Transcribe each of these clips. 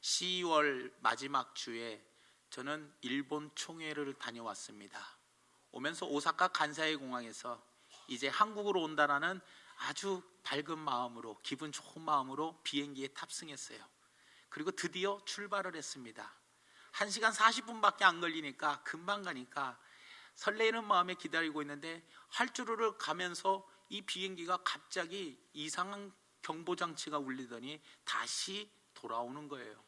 12월 마지막 주에 저는 일본 총회를 다녀왔습니다. 오면서 오사카 간사이 공항에서 이제 한국으로 온다라는 아주 밝은 마음으로, 기분 좋은 마음으로 비행기에 탑승했어요. 그리고 드디어 출발을 했습니다. 1시간 40분밖에 안 걸리니까 금방 가니까 설레이는 마음에 기다리고 있는데 활주로를 가면서 이 비행기가 갑자기 이상한 경보장치가 울리더니 다시 돌아오는 거예요.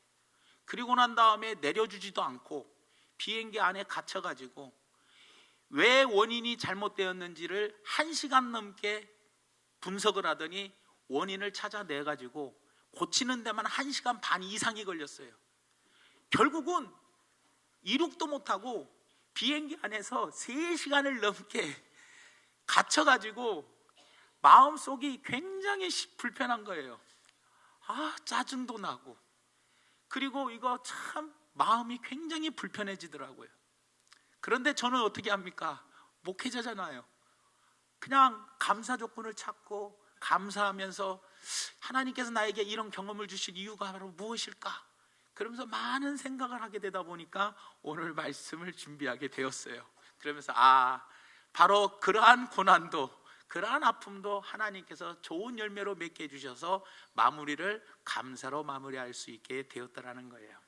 그리고 난 다음에 내려주지도 않고 비행기 안에 갇혀가지고 왜 원인이 잘못되었는지를 1시간 넘게 분석을 하더니 원인을 찾아내가지고 고치는 데만 1시간 반 이상이 걸렸어요. 결국은 이륙도 못하고 비행기 안에서 3시간을 넘게 갇혀가지고 마음속이 굉장히 불편한 거예요. 짜증도 나고, 그리고 이거 참 마음이 굉장히 불편해지더라고요. 그런데 저는 어떻게 합니까? 목회자잖아요. 그냥 감사 조건을 찾고 감사하면서 하나님께서 나에게 이런 경험을 주실 이유가 바로 무엇일까? 그러면서 많은 생각을 하게 되다 보니까 오늘 말씀을 준비하게 되었어요. 그러면서 바로 그러한 고난도, 그러한 아픔도 하나님께서 좋은 열매로 맺게 해주셔서 마무리를 감사로 마무리할 수 있게 되었다라는 거예요.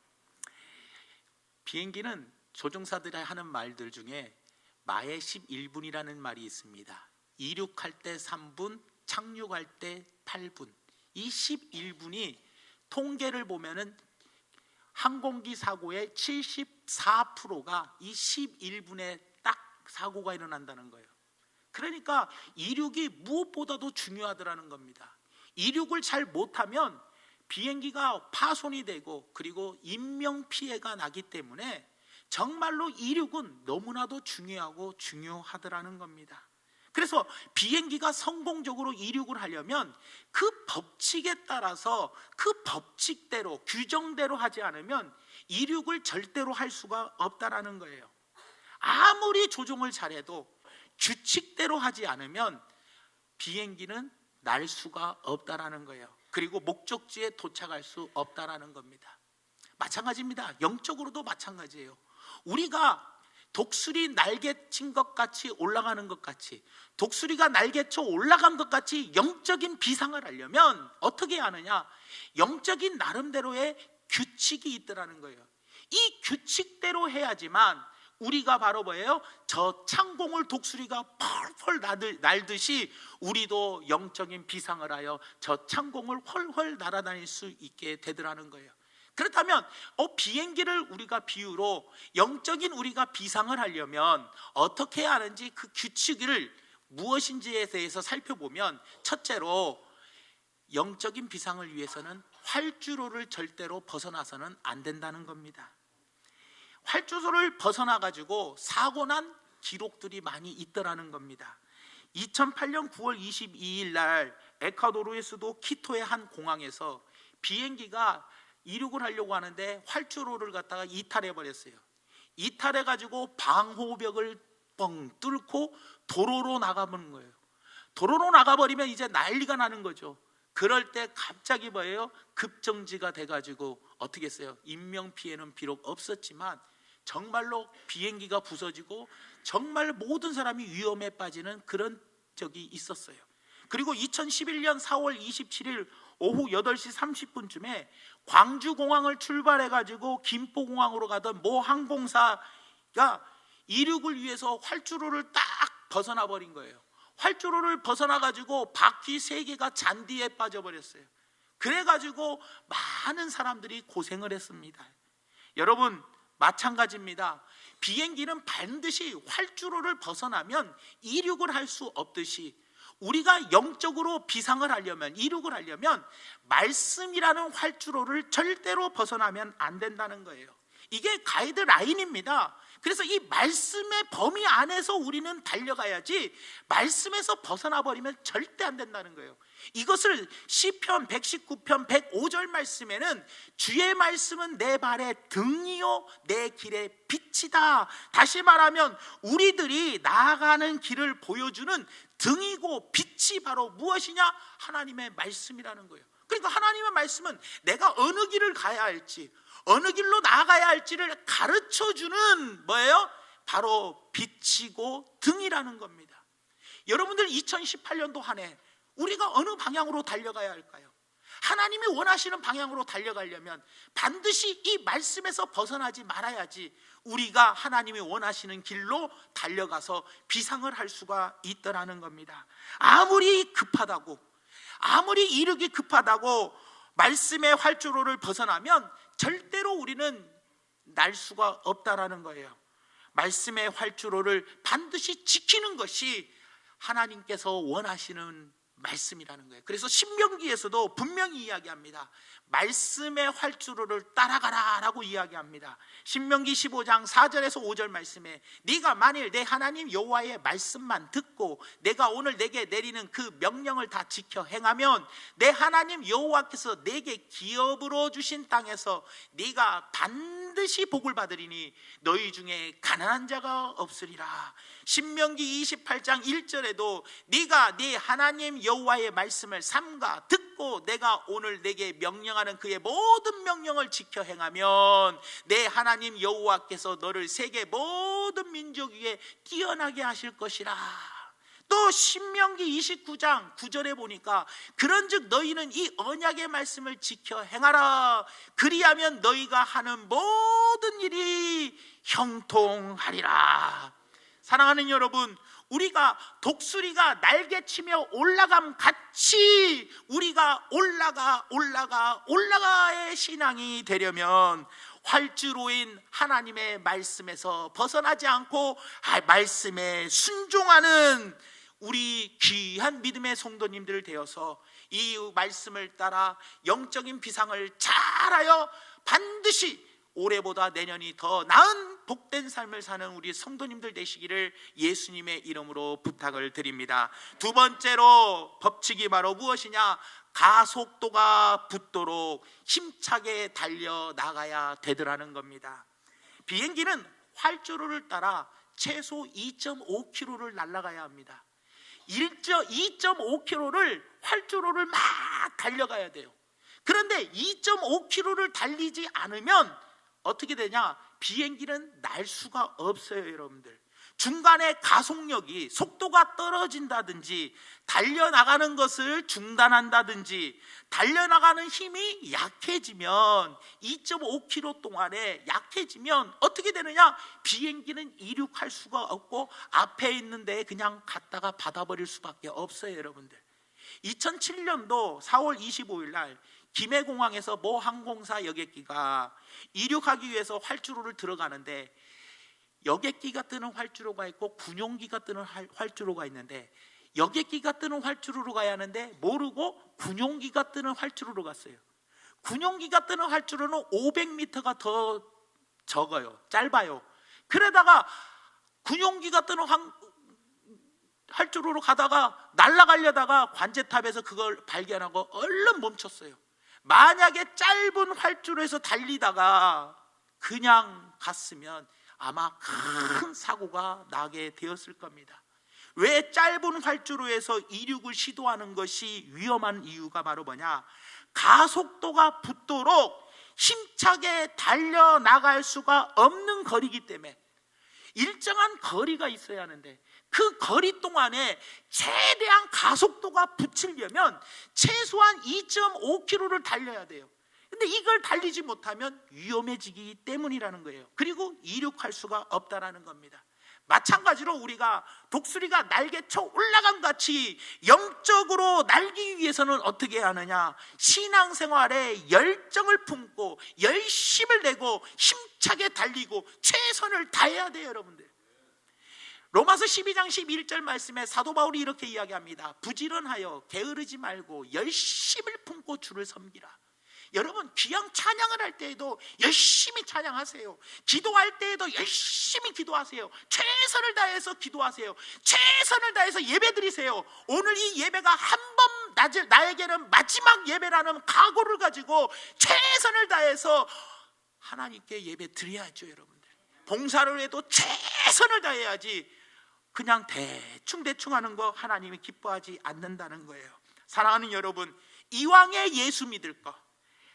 비행기는 조종사들이 하는 말들 중에 마의 11분이라는 말이 있습니다. 이륙할 때 3분, 착륙할 때 8분. 이 11분이 통계를 보면은 항공기 사고의 74%가 이 11분에 딱 사고가 일어난다는 거예요. 그러니까 이륙이 무엇보다도 중요하더라는 겁니다. 이륙을 잘 못하면 비행기가 파손이 되고 그리고 인명피해가 나기 때문에 정말로 이륙은 너무나도 중요하고 중요하더라는 겁니다. 그래서 비행기가 성공적으로 이륙을 하려면 그 법칙에 따라서 그 법칙대로, 규정대로 하지 않으면 이륙을 절대로 할 수가 없다라는 거예요. 아무리 조종을 잘해도 규칙대로 하지 않으면 비행기는 날 수가 없다라는 거예요. 그리고 목적지에 도착할 수 없다라는 겁니다. 마찬가지입니다. 영적으로도 마찬가지예요. 우리가 독수리 날개친 것 같이 올라가는 것 같이, 독수리가 날개쳐 올라간 것 같이 영적인 비상을 하려면 어떻게 하느냐? 영적인 나름대로의 규칙이 있더라는 거예요. 이 규칙대로 해야지만 우리가 바로 뭐예요? 저 창공을 독수리가 펄펄 날듯이 우리도 영적인 비상을 하여 저 창공을 헐헐 날아다닐 수 있게 되더라는 거예요. 그렇다면 비행기를 우리가 비유로 영적인 우리가 비상을 하려면 어떻게 해야 하는지 그 규칙을 무엇인지에 대해서 살펴보면, 첫째로 영적인 비상을 위해서는 활주로를 절대로 벗어나서는 안 된다는 겁니다. 활주로를 벗어나가지고 사고 난 기록들이 많이 있더라는 겁니다. 2008년 9월 22일 날 에콰도르의 수도 키토의 한 공항에서 비행기가 이륙을 하려고 하는데 활주로를 갖다가 이탈해버렸어요. 이탈해가지고 방호벽을 뻥 뚫고 도로로 나가버린 거예요. 도로로 나가버리면 이제 난리가 나는 거죠. 그럴 때 갑자기 뭐예요? 급정지가 돼가지고 어떻게 했어요? 인명피해는 비록 없었지만 정말로 비행기가 부서지고 정말 모든 사람이 위험에 빠지는 그런 적이 있었어요. 그리고 2011년 4월 27일 오후 8시 30분쯤에 광주공항을 출발해가지고 김포공항으로 가던 모 항공사가 이륙을 위해서 활주로를 딱 벗어나 버린 거예요. 활주로를 벗어나가지고 바퀴 3개가 잔디에 빠져버렸어요. 그래가지고 많은 사람들이 고생을 했습니다. 여러분, 마찬가지입니다. 비행기는 반드시 활주로를 벗어나면 이륙을 할 수 없듯이 우리가 영적으로 비상을 하려면, 이륙을 하려면 말씀이라는 활주로를 절대로 벗어나면 안 된다는 거예요. 이게 가이드라인입니다. 그래서 이 말씀의 범위 안에서 우리는 달려가야지 말씀에서 벗어나 버리면 절대 안 된다는 거예요. 이것을 시편 119편 105절 말씀에는 주의 말씀은 내 발의 등이요 내 길의 빛이다. 다시 말하면 우리들이 나아가는 길을 보여주는 등이고 빛이 바로 무엇이냐? 하나님의 말씀이라는 거예요. 그러니까 하나님의 말씀은 내가 어느 길을 가야 할지, 어느 길로 나아가야 할지를 가르쳐주는 뭐예요? 바로 빛이고 등이라는 겁니다. 여러분들 2018년도 한 해 우리가 어느 방향으로 달려가야 할까요? 하나님이 원하시는 방향으로 달려가려면 반드시 이 말씀에서 벗어나지 말아야지 우리가 하나님이 원하시는 길로 달려가서 비상을 할 수가 있더라는 겁니다. 아무리 급하다고, 아무리 이르기 급하다고 말씀의 활주로를 벗어나면 절대로 우리는 날 수가 없다라는 거예요. 말씀의 활주로를 반드시 지키는 것이 하나님께서 원하시는 말씀이라는 거예요. 그래서 신명기에서도 분명히 이야기합니다. 말씀의 활주로를 따라가라 라고 이야기합니다. 신명기 15장 4절에서 5절 말씀에 네가 만일 내 하나님 여호와의 말씀만 듣고 내가 오늘 내게 내리는 그 명령을 다 지켜 행하면 내 하나님 여호와께서 내게 기업으로 주신 땅에서 네가 반드시 복을 받으리니 너희 중에 가난한 자가 없으리라. 신명기 28장 1절에도 네가 네 하나님 여호와의 말씀을 삼가 듣고 내가 오늘 내게 명령하는 그의 모든 명령을 지켜 행하면 내 하나님 여호와께서 너를 세계 모든 민족 위에 뛰어나게 하실 것이라. 또 신명기 29장 9절에 보니까 그런즉 너희는 이 언약의 말씀을 지켜 행하라. 그리하면 너희가 하는 모든 일이 형통하리라. 사랑하는 여러분, 우리가 독수리가 날개치며 올라감 같이 우리가 올라가의 신앙이 되려면 활주로인 하나님의 말씀에서 벗어나지 않고 말씀에 순종하는 우리 귀한 믿음의 성도님들 되어서 이 말씀을 따라 영적인 비상을 잘하여 반드시 올해보다 내년이 더 나은 복된 삶을 사는 우리 성도님들 되시기를 예수님의 이름으로 부탁을 드립니다. 두 번째로 법칙이 바로 무엇이냐? 가속도가 붙도록 힘차게 달려나가야 되더라는 겁니다. 비행기는 활주로를 따라 최소 2.5km를 날아가야 합니다. 2.5km를 활주로를 막 달려가야 돼요. 그런데 2.5km를 달리지 않으면 어떻게 되냐? 비행기는 날 수가 없어요, 여러분들. 중간에 가속력이 속도가 떨어진다든지 달려나가는 것을 중단한다든지 달려나가는 힘이 약해지면 2.5km 동안에 약해지면 어떻게 되느냐? 비행기는 이륙할 수가 없고 앞에 있는 데에 그냥 갔다가 받아버릴 수밖에 없어요, 여러분들. 2007년도 4월 25일 날 김해공항에서 모 항공사 여객기가 이륙하기 위해서 활주로를 들어가는데 여객기가 뜨는 활주로가 있고 군용기가 뜨는 활주로가 있는데 여객기가 뜨는 활주로로 가야 하는데 모르고 군용기가 뜨는 활주로로 갔어요. 군용기가 뜨는 활주로는 500m가 더 적어요. 짧아요. 그러다가 군용기가 뜨는 활주로로 가다가 날아가려다가 관제탑에서 그걸 발견하고 얼른 멈췄어요. 만약에 짧은 활주로에서 달리다가 그냥 갔으면 아마 큰 사고가 나게 되었을 겁니다. 왜 짧은 활주로에서 이륙을 시도하는 것이 위험한 이유가 바로 뭐냐? 가속도가 붙도록 힘차게 달려나갈 수가 없는 거리이기 때문에 일정한 거리가 있어야 하는데 그 거리 동안에 최대한 가속도가 붙이려면 최소한 2.5km를 달려야 돼요. 근데 이걸 달리지 못하면 위험해지기 때문이라는 거예요. 그리고 이륙할 수가 없다라는 겁니다. 마찬가지로 우리가 독수리가 날개쳐 올라간 같이 영적으로 날기 위해서는 어떻게 하느냐? 신앙생활에 열정을 품고 열심을 내고 힘차게 달리고 최선을 다해야 돼요, 여러분들. 로마서 12장 11절 말씀에 사도 바울이 이렇게 이야기합니다. 부지런하여 게으르지 말고 열심을 품고 주를 섬기라. 여러분, 귀양 찬양을 할 때에도 열심히 찬양하세요. 기도할 때에도 열심히 기도하세요. 최선을 다해서 기도하세요. 최선을 다해서 예배드리세요. 오늘 이 예배가 한 번 나에게는 마지막 예배라는 각오를 가지고 최선을 다해서 하나님께 예배 드려야죠, 여러분들. 봉사를 해도 최선을 다해야지 그냥 대충 하는 거 하나님이 기뻐하지 않는다는 거예요. 사랑하는 여러분, 이왕에 예수 믿을까?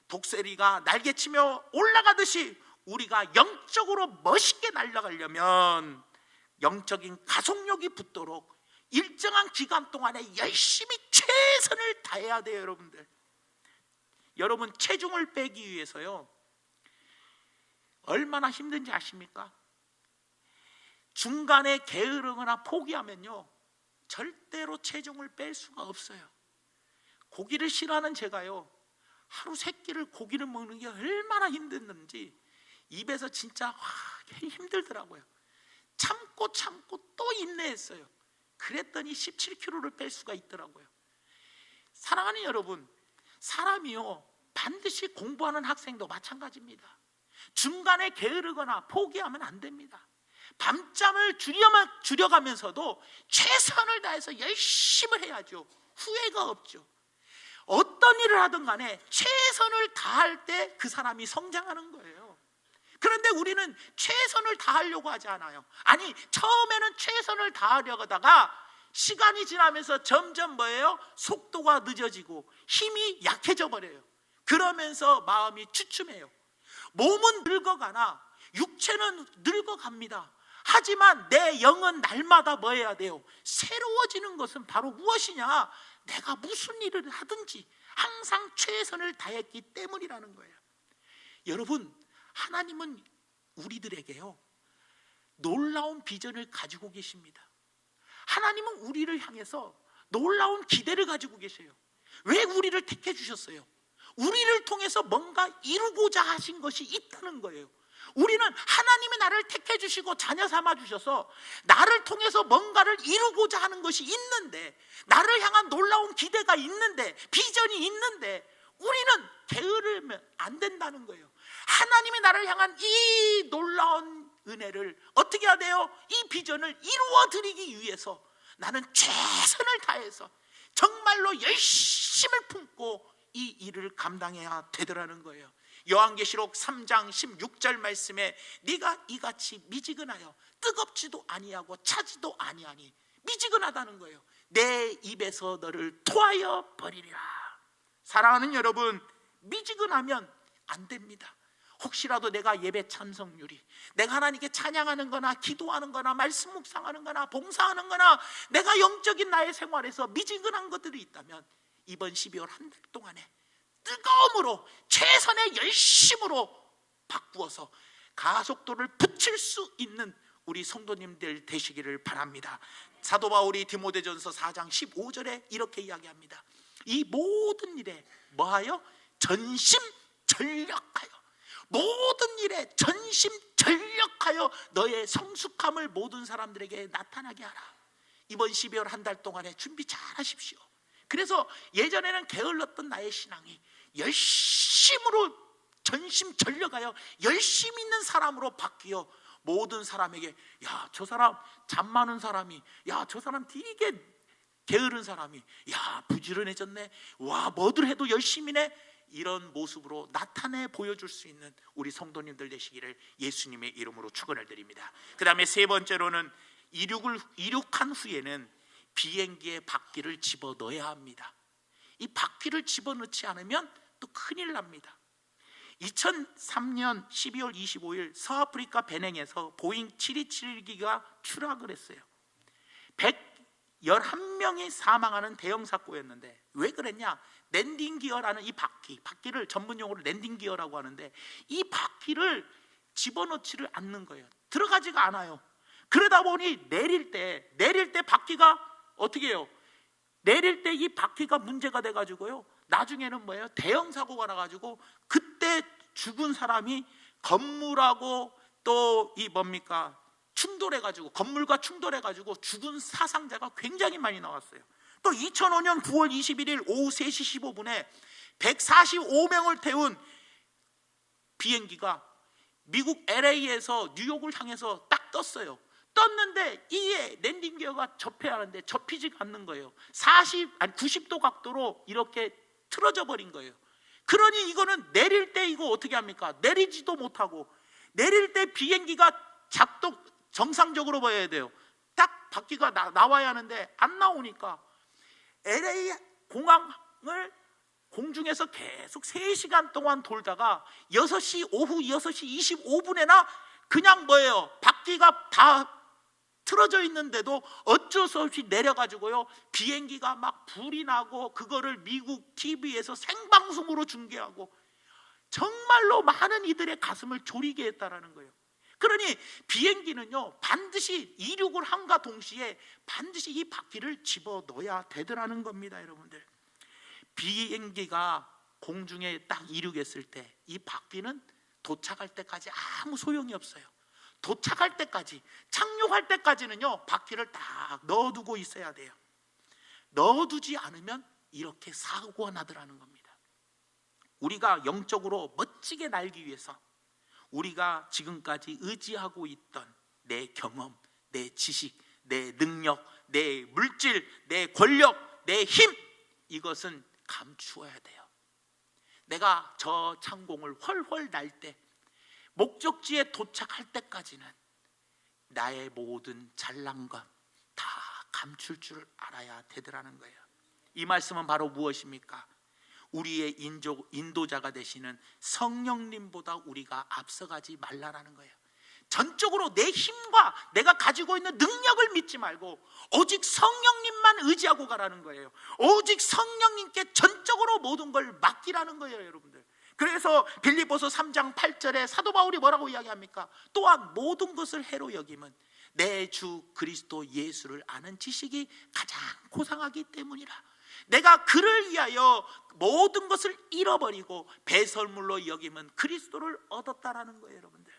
독수리가 날개치며 올라가듯이 우리가 영적으로 멋있게 날아가려면 영적인 가속력이 붙도록 일정한 기간 동안에 열심히 최선을 다해야 돼요. 여러분들, 여러분 체중을 빼기 위해서요 얼마나 힘든지 아십니까? 중간에 게으르거나 포기하면요 절대로 체중을 뺄 수가 없어요. 고기를 싫어하는 제가요 하루 3끼를 고기를 먹는 게 얼마나 힘든지 입에서 진짜 힘들더라고요. 참고 또 인내했어요. 그랬더니 17kg를 뺄 수가 있더라고요. 사랑하는 여러분, 사람이요 반드시 공부하는 학생도 마찬가지입니다. 중간에 게으르거나 포기하면 안 됩니다. 밤잠을 줄여가면서도 최선을 다해서 열심히 해야죠. 후회가 없죠. 어떤 일을 하든 간에 최선을 다할 때 그 사람이 성장하는 거예요. 그런데 우리는 최선을 다하려고 하지 않아요. 아니, 처음에는 최선을 다하려고 하다가 시간이 지나면서 점점 뭐예요? 속도가 늦어지고 힘이 약해져 버려요. 그러면서 마음이 주춤해요. 몸은 늙어가나 육체는 늙어갑니다. 하지만 내 영은 날마다 뭐 해야 돼요? 새로워지는 것은 바로 무엇이냐? 내가 무슨 일을 하든지 항상 최선을 다했기 때문이라는 거예요. 여러분, 하나님은 우리들에게요 놀라운 비전을 가지고 계십니다. 하나님은 우리를 향해서 놀라운 기대를 가지고 계세요. 왜 우리를 택해 주셨어요? 우리를 통해서 뭔가 이루고자 하신 것이 있다는 거예요. 우리는 하나님이 나를 택해 주시고 자녀 삼아 주셔서 나를 통해서 뭔가를 이루고자 하는 것이 있는데, 나를 향한 놀라운 기대가 있는데, 비전이 있는데 우리는 게으르면 안 된다는 거예요. 하나님이 나를 향한 이 놀라운 은혜를 어떻게 해야 돼요? 이 비전을 이루어 드리기 위해서 나는 최선을 다해서 정말로 열심을 품고 이 일을 감당해야 되더라는 거예요. 요한계시록 3장 16절 말씀에 네가 이같이 미지근하여 뜨겁지도 아니하고 차지도 아니하니, 미지근하다는 거예요. 내 입에서 너를 토하여 버리리라. 사랑하는 여러분, 미지근하면 안 됩니다. 혹시라도 내가 예배 참석률이, 내가 하나님께 찬양하는 거나 기도하는 거나 말씀 묵상하는 거나 봉사하는 거나 내가 영적인 나의 생활에서 미지근한 것들이 있다면 이번 12월 한 달 동안에 뜨거움으로 최선의 열심으로 바꾸어서 가속도를 붙일 수 있는 우리 성도님들 되시기를 바랍니다. 사도 바울이 디모데전서 4장 15절에 이렇게 이야기합니다. 이 모든 일에 뭐하여? 전심전력하여, 모든 일에 전심전력하여 너의 성숙함을 모든 사람들에게 나타나게 하라. 이번 12월 한 달 동안에 준비 잘 하십시오. 그래서 예전에는 게을렀던 나의 신앙이 열심으로 전심전력하여 열심히 있는 사람으로 바뀌어 모든 사람에게, 야, 저 사람 잠 많은 사람이, 야, 저 사람 되게 게으른 사람이, 야, 부지런해졌네, 와, 뭐들 해도 열심히네, 이런 모습으로 나타내 보여줄 수 있는 우리 성도님들 되시기를 예수님의 이름으로 축원을 드립니다. 그 다음에 세 번째로는 이륙한 후에는 비행기의 바퀴를 집어넣어야 합니다. 이 바퀴를 집어넣지 않으면 또 큰일 납니다. 2003년 12월 25일 서아프리카 베냉에서 보잉 7271기가 추락을 했어요. 111명이 사망하는 대형 사고였는데, 왜 그랬냐? 랜딩 기어라는 이 바퀴를 전문용어로 랜딩 기어라고 하는데, 이 바퀴를 집어넣지를 않는 거예요. 들어가지가 않아요. 그러다 보니 내릴 때 바퀴가 어떻게 해요? 내릴 때 이 바퀴가 문제가 돼가지고요, 나중에는 뭐예요? 대형 사고가 나가지고 그때 죽은 사람이 건물하고 또 이 뭡니까? 충돌해가지고, 건물과 충돌해가지고 죽은 사상자가 굉장히 많이 나왔어요. 또 2005년 9월 21일 오후 3시 15분에 145명을 태운 비행기가 미국 LA에서 뉴욕을 향해서 딱 떴어요. 떴는데 이에 랜딩 기어가 접해야 하는데 접히지가 않는 거예요. 90도 각도로 이렇게 틀어져 버린 거예요. 그러니 이거는 내릴 때 이거 어떻게 합니까? 내리지도 못하고, 내릴 때 비행기가 작동 정상적으로 봐야 돼요. 딱 바퀴가 나와야 하는데 안 나오니까 LA 공중에서 계속 3시간 동안 돌다가 오후 6시 25분에나 그냥 바퀴가 다 틀어져 있는데도 어쩔 수 없이 내려가지고요, 비행기가 막 불이 나고 그거를 미국 TV에서 생방송으로 중계하고 정말로 많은 이들의 가슴을 졸이게 했다라는 거예요. 그러니 비행기는요, 반드시 이륙을 함과 동시에 반드시 이 바퀴를 집어넣어야 되더라는 겁니다. 여러분들, 비행기가 공중에 딱 이륙했을 때 이 바퀴는 도착할 때까지 아무 소용이 없어요. 도착할 때까지, 착륙할 때까지는요, 바퀴를 딱 넣어두고 있어야 돼요. 넣어두지 않으면 이렇게 사고가 나더라는 겁니다. 우리가 영적으로 멋지게 날기 위해서 우리가 지금까지 의지하고 있던 내 경험, 내 지식, 내 능력, 내 물질, 내 권력, 내 힘, 이것은 감추어야 돼요. 내가 저 창공을 훨훨 날 때, 목적지에 도착할 때까지는 나의 모든 잘난 것 다 감출 줄 알아야 되더라는 거예요. 이 말씀은 바로 무엇입니까? 우리의 인도자가 되시는 성령님보다 우리가 앞서가지 말라라는 거예요. 전적으로 내 힘과 내가 가지고 있는 능력을 믿지 말고 오직 성령님만 의지하고 가라는 거예요. 오직 성령님께 전적으로 모든 걸 맡기라는 거예요, 여러분들. 그래서 빌립보서 3장 8절에 사도 바울이 뭐라고 이야기합니까? 또한 모든 것을 해로 여김은 내 주 그리스도 예수를 아는 지식이 가장 고상하기 때문이라. 내가 그를 위하여 모든 것을 잃어버리고 배설물로 여김은 그리스도를 얻었다라는 거예요, 여러분들.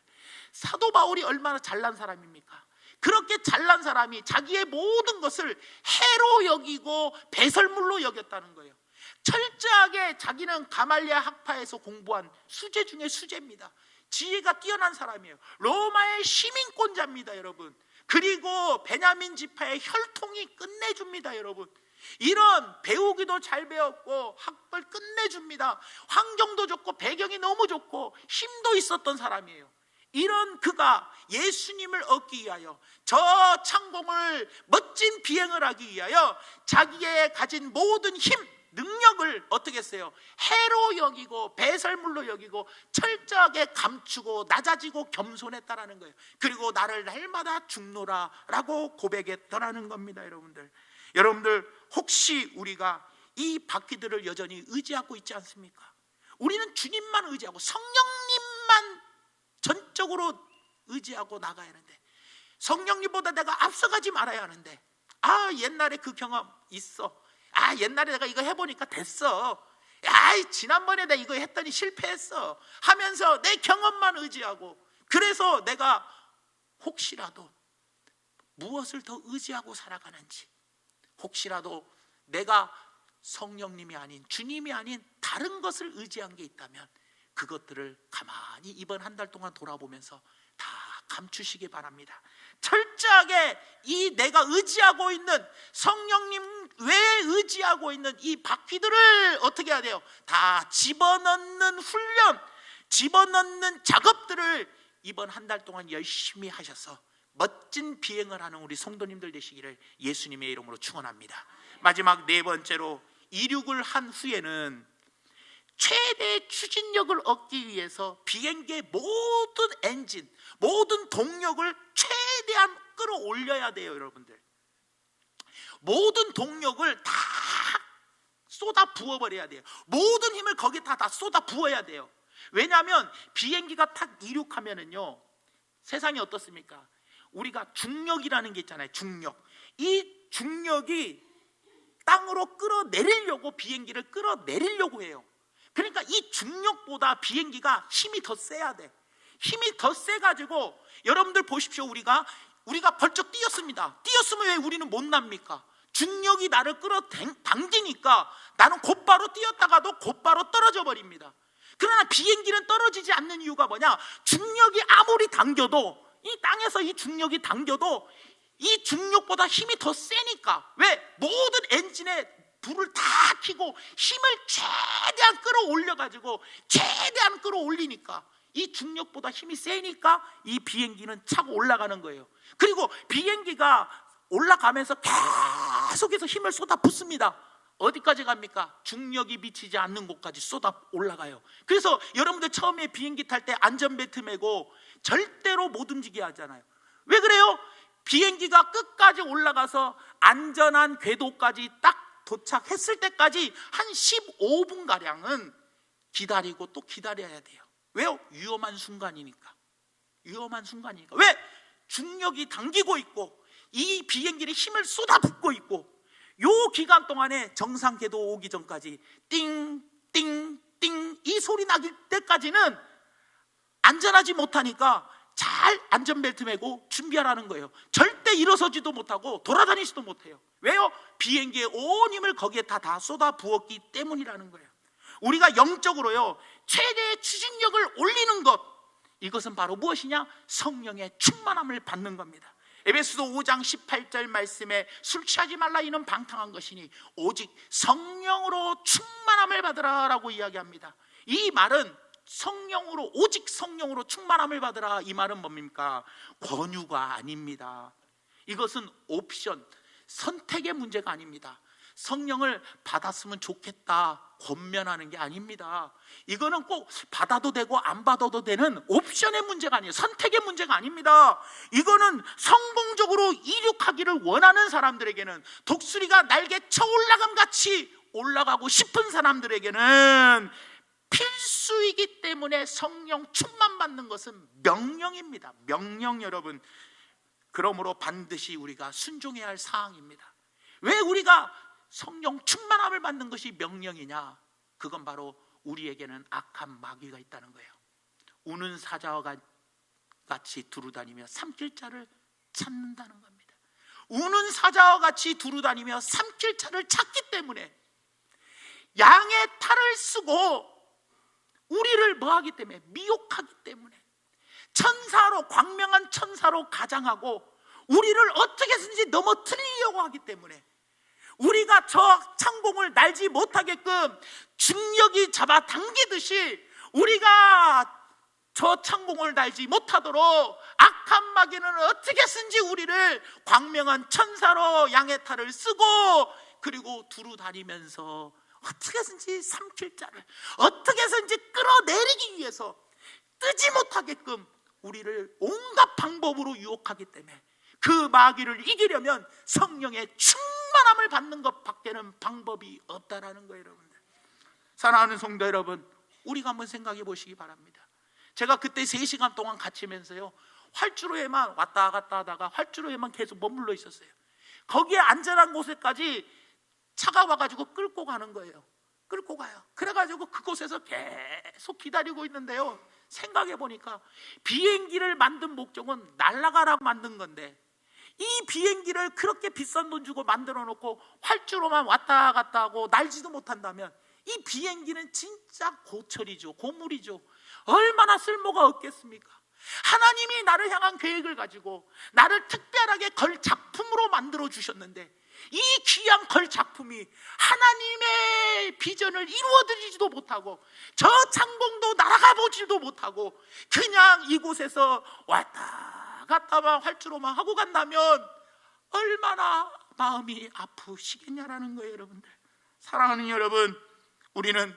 사도 바울이 얼마나 잘난 사람입니까? 그렇게 잘난 사람이 자기의 모든 것을 해로 여기고 배설물로 여겼다는 거예요. 철저하게 자기는 가말리아 학파에서 공부한 수재 중에 수재입니다. 지혜가 뛰어난 사람이에요. 로마의 시민권자입니다, 여러분. 그리고 베냐민 지파의 혈통이 끝내줍니다, 여러분. 이런 배우기도 잘 배웠고 학벌 끝내줍니다. 환경도 좋고 배경이 너무 좋고 힘도 있었던 사람이에요. 이런 그가 예수님을 얻기 위하여 저 창공을 멋진 비행을 하기 위하여 자기의 가진 모든 힘, 능력을 어떻게 했어요? 해로 여기고 배설물로 여기고 철저하게 감추고 낮아지고 겸손했다라는 거예요. 그리고 나를 날마다 죽노라 라고 고백했더라는 겁니다. 여러분들 혹시 우리가 이 바퀴들을 여전히 의지하고 있지 않습니까? 우리는 주님만 의지하고 성령님만 전적으로 의지하고 나가야 하는데, 성령님보다 내가 앞서가지 말아야 하는데, 옛날에 그 경험 있어, 옛날에 내가 이거 해보니까 됐어, 지난번에 내가 이거 했더니 실패했어 하면서 내 경험만 의지하고, 그래서 내가 혹시라도 무엇을 더 의지하고 살아가는지, 혹시라도 내가 성령님이 아닌 주님이 아닌 다른 것을 의지한 게 있다면 그것들을 가만히 이번 한 달 동안 돌아보면서 다 감추시기 바랍니다. 철저하게 이 내가 의지하고 있는 성령님 외에 의지하고 있는 이 바퀴들을 어떻게 해야 돼요? 다 집어넣는 훈련, 집어넣는 작업들을 이번 한 달 동안 열심히 하셔서 멋진 비행을 하는 우리 성도님들 되시기를 예수님의 이름으로 축원합니다. 마지막 네 번째로, 이륙을 한 후에는 최대 추진력을 얻기 위해서 비행기의 모든 엔진, 모든 동력을 최대한 끌어올려야 돼요, 여러분들. 모든 동력을 다 쏟아 부어버려야 돼요. 모든 힘을 거기다 다 쏟아 부어야 돼요. 왜냐하면 비행기가 탁 이륙하면은요, 세상이 어떻습니까? 우리가 중력이라는 게 있잖아요. 중력. 이 중력이 땅으로 끌어내리려고, 비행기를 끌어내리려고 해요. 그러니까 이 중력보다 비행기가 힘이 더 세야 돼. 힘이 더 세가지고, 여러분들 보십시오. 우리가 벌쩍 뛰었습니다. 뛰었으면 왜 우리는 못 납니까? 중력이 나를 끌어당기니까 나는 곧바로 뛰었다가도 곧바로 떨어져 버립니다. 그러나 비행기는 떨어지지 않는 이유가 뭐냐? 중력이 아무리 당겨도, 이 땅에서 이 중력이 당겨도 이 중력보다 힘이 더 세니까. 왜? 모든 엔진에 불을 다 켜고 힘을 최대한 끌어올려가지고 최대한 끌어올리니까, 이 중력보다 힘이 세니까 이 비행기는 차고 올라가는 거예요. 그리고 비행기가 올라가면서 계속해서 힘을 쏟아붓습니다. 어디까지 갑니까? 중력이 미치지 않는 곳까지 쏟아 올라가요. 그래서 여러분들 처음에 비행기 탈 때 안전벨트 매고 절대로 못 움직이게 하잖아요. 왜 그래요? 비행기가 끝까지 올라가서 안전한 궤도까지 딱 도착했을 때까지 한 15분가량은 기다리고 또 기다려야 돼요. 왜요? 위험한 순간이니까. 왜? 중력이 당기고 있고 이 비행기를 힘을 쏟아붓고 있고, 요 기간 동안에 정상 궤도 오기 전까지 띵띵띵 이 소리 나길 때까지는 안전하지 못하니까 잘 안전벨트 매고 준비하라는 거예요. 절대 일어서지도 못하고 돌아다니지도 못해요. 왜요? 비행기의 온 힘을 거기에 다 쏟아 부었기 때문이라는 거예요. 우리가 영적으로요, 최대의 추진력을 올리는 것, 이것은 바로 무엇이냐? 성령의 충만함을 받는 겁니다. 에베소서 5장 18절 말씀에 술 취하지 말라 이는 방탕한 것이니 오직 성령으로 충만함을 받으라 라고 이야기합니다. 이 말은 성령으로, 오직 성령으로 충만함을 받으라, 이 말은 뭡니까? 권유가 아닙니다. 이것은 옵션, 선택의 문제가 아닙니다. 성령을 받았으면 좋겠다 권면하는 게 아닙니다. 이거는 꼭 받아도 되고 안 받아도 되는 옵션의 문제가 아니에요. 선택의 문제가 아닙니다. 이거는 성공적으로 이륙하기를 원하는 사람들에게는, 독수리가 날개 쳐 올라감 같이 올라가고 싶은 사람들에게는 필수이기 때문에 성령 충만 받는 것은 명령입니다. 명령, 여러분. 그러므로 반드시 우리가 순종해야 할 사항입니다. 왜 우리가 성령 충만함을 받는 것이 명령이냐? 그건 바로 우리에게는 악한 마귀가 있다는 거예요. 우는 사자와 같이 두루다니며 삼킬 자를 찾는다는 겁니다. 우는 사자와 같이 두루다니며 삼킬 자를 찾기 때문에, 양의 탈을 쓰고 우리를 뭐하기 때문에? 미혹하기 때문에, 천사로, 광명한 천사로 가장하고 우리를 어떻게 해서든지 넘어뜨리려고 하기 때문에, 우리가 저 창공을 날지 못하게끔 중력이 잡아당기듯이 우리가 저 창공을 날지 못하도록 악한 마귀는 어떻게 해서든지 우리를 광명한 천사로 양의 탈을 쓰고, 그리고 두루 다니면서 어떻게 해서든지 삼킬 자를 어떻게 해서든지 끌어내리기 위해서 뜨지 못하게끔 우리를 온갖 방법으로 유혹하기 때문에, 그 마귀를 이기려면 성령의 충만함을 받는 것 밖에는 방법이 없다라는 거예요. 여러분들, 사랑하는 성도 여러분, 우리가 한번 생각해 보시기 바랍니다. 제가 그때 3시간 동안 갇히면서요, 활주로에만 왔다 갔다 하다가 활주로에만 계속 머물러 있었어요. 거기에 안전한 곳에까지 차가 와가지고 끌고 가는 거예요. 끌고 가요. 그래가지고 그곳에서 계속 기다리고 있는데요, 생각해 보니까 비행기를 만든 목적은 날아가라고 만든 건데, 이 비행기를 그렇게 비싼 돈 주고 만들어 놓고 활주로만 왔다 갔다 하고 날지도 못한다면 이 비행기는 진짜 고철이죠, 고물이죠. 얼마나 쓸모가 없겠습니까? 하나님이 나를 향한 계획을 가지고 나를 특별하게 걸 작품으로 만들어 주셨는데, 이 귀한 걸 작품이 하나님의 비전을 이루어드리지도 못하고 저 창공도 날아가 보지도 못하고 그냥 이곳에서 왔다 갔다만 활주로만 하고 간다면 얼마나 마음이 아프시겠냐라는 거예요. 여러분들, 사랑하는 여러분, 우리는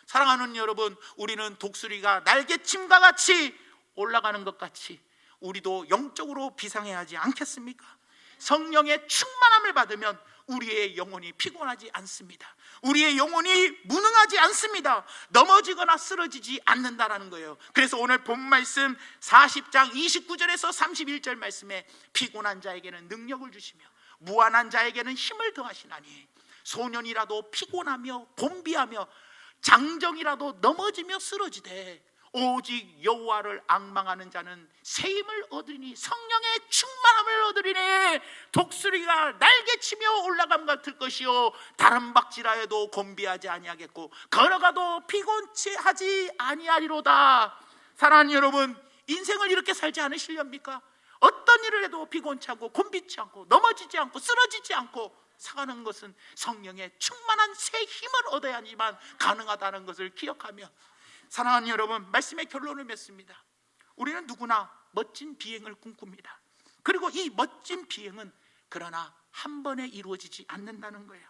사랑하는 여러분, 우리는 독수리가 날개침과 같이 올라가는 것 같이 우리도 영적으로 비상해야 하지 않겠습니까? 성령의 충만함을 받으면 우리의 영혼이 피곤하지 않습니다. 우리의 영혼이 무능하지 않습니다. 넘어지거나 쓰러지지 않는다라는 거예요. 그래서 오늘 본 말씀 40장 29절에서 31절 말씀에 피곤한 자에게는 능력을 주시며 무한한 자에게는 힘을 더하시나니 소년이라도 피곤하며 곤비하며 장정이라도 넘어지며 쓰러지되 오직 여호와를 앙망하는 자는 새 힘을 얻으리니 성령의 충만함을 얻으리니 독수리가 날개치며 올라감 같을 것이요 다른 박질하여도 곤비하지 아니하겠고 걸어가도 피곤치 하지 아니하리로다. 사랑하는 여러분, 인생을 이렇게 살지 않으시렵니까? 어떤 일을 해도 피곤치 않고 곤비치 않고 넘어지지 않고 쓰러지지 않고 사는 것은 성령의 충만한 새 힘을 얻어야지만 가능하다는 것을 기억하며, 사랑하는 여러분, 말씀의 결론을 맺습니다. 우리는 누구나 멋진 비행을 꿈꿉니다. 그리고 이 멋진 비행은 그러나 한 번에 이루어지지 않는다는 거예요.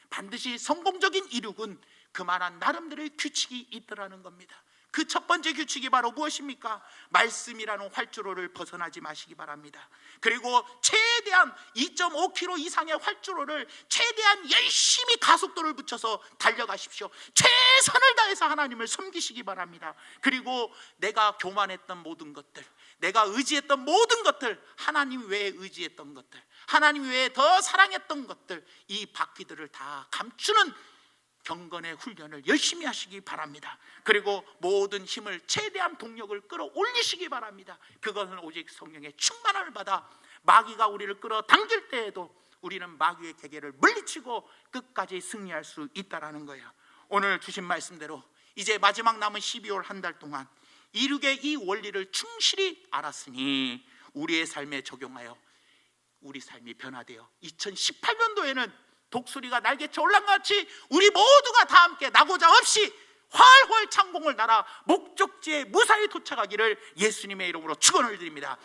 반드시 성공적인 이룩은 그만한 나름대로의 규칙이 있더라는 겁니다. 그 첫 번째 규칙이 바로 무엇입니까? 말씀이라는 활주로를 벗어나지 마시기 바랍니다. 그리고 최대한 2.5km 이상의 활주로를 최대한 열심히 가속도를 붙여서 달려가십시오. 최선을 다해서 하나님을 섬기시기 바랍니다. 그리고 내가 교만했던 모든 것들, 내가 의지했던 모든 것들, 하나님 외에 의지했던 것들, 하나님 외에 더 사랑했던 것들, 이 바퀴들을 다 감추는 경건의 훈련을 열심히 하시기 바랍니다. 그리고 모든 힘을, 최대한 동력을 끌어올리시기 바랍니다. 그것은 오직 성령의 충만함을 받아 마귀가 우리를 끌어당길 때에도 우리는 마귀의 계계를 물리치고 끝까지 승리할 수 있다는 거예요. 오늘 주신 말씀대로 이제 마지막 남은 12월 한 달 동안 이룩의 이 원리를 충실히 알았으니 우리의 삶에 적용하여 우리 삶이 변화되어 2018년도에는 독수리가 날개쳐 올라간 같이 우리 모두가 다 함께 나고자 없이 활활 창공을 날아 목적지에 무사히 도착하기를 예수님의 이름으로 축원을 드립니다.